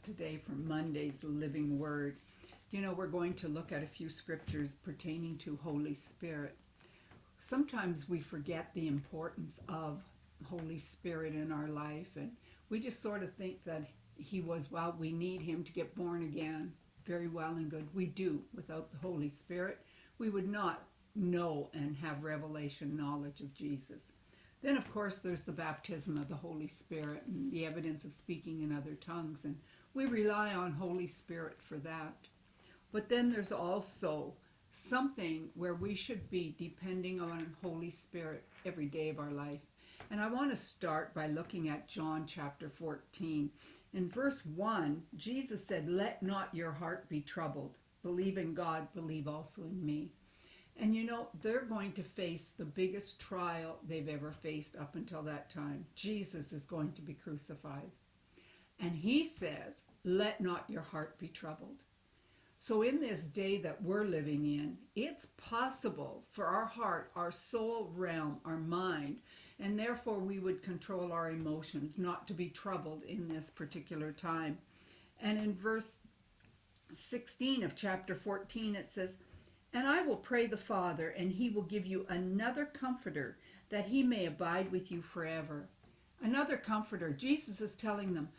today for Monday's Living Word. You know, we're going to look at a few scriptures pertaining to Holy Spirit. Sometimes we forget the importance of Holy Spirit in our life, and we just sort of think that we need him to get born again. Very well and good. We do. Without the Holy Spirit, we would not know and have revelation knowledge of Jesus. Then, of course, there's the baptism of the Holy Spirit and the evidence of speaking in other tongues, and we rely on Holy Spirit for that. But then there's also something where we should be depending on Holy Spirit every day of our life. And I want to start by looking at John chapter 14. In verse 1, Jesus said, "Let not your heart be troubled. Believe in God, believe also in me." And you know, they're going to face the biggest trial they've ever faced up until that time. Jesus is going to be crucified. And he says, "Let not your heart be troubled." So in this day that we're living in, it's possible for our heart, our soul realm, our mind, and therefore we would control our emotions, not to be troubled in this particular time. And in verse 16 of chapter 14, it says, "And I will pray the Father, and he will give you another comforter, that he may abide with you forever." Another comforter. Jesus is telling them,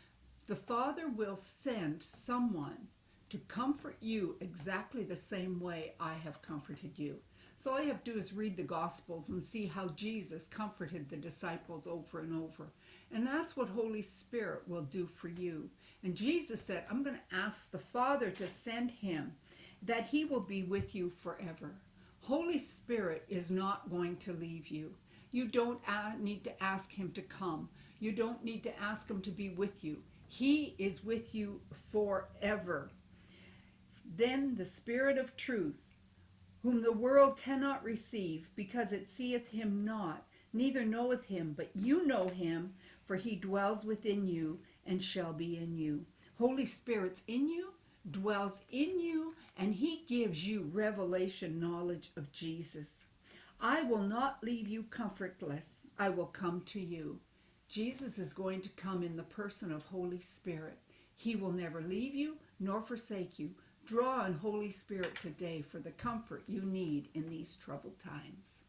the Father will send someone to comfort you exactly the same way I have comforted you. So all you have to do is read the Gospels and see how Jesus comforted the disciples over and over. And that's what Holy Spirit will do for you. And Jesus said, I'm going to ask the Father to send him, that he will be with you forever. Holy Spirit is not going to leave you. You don't need to ask him to come. You don't need to ask him to be with you. He is with you forever. Then the Spirit of truth, whom the world cannot receive, because it seeth him not, neither knoweth him, but you know him, for he dwells within you and shall be in you. Holy Spirit's in you, dwells in you, and he gives you revelation knowledge of Jesus. I will not leave you comfortless. I will come to you. Jesus is going to come in the person of Holy Spirit. He will never leave you nor forsake you. Draw on Holy Spirit today for the comfort you need in these troubled times.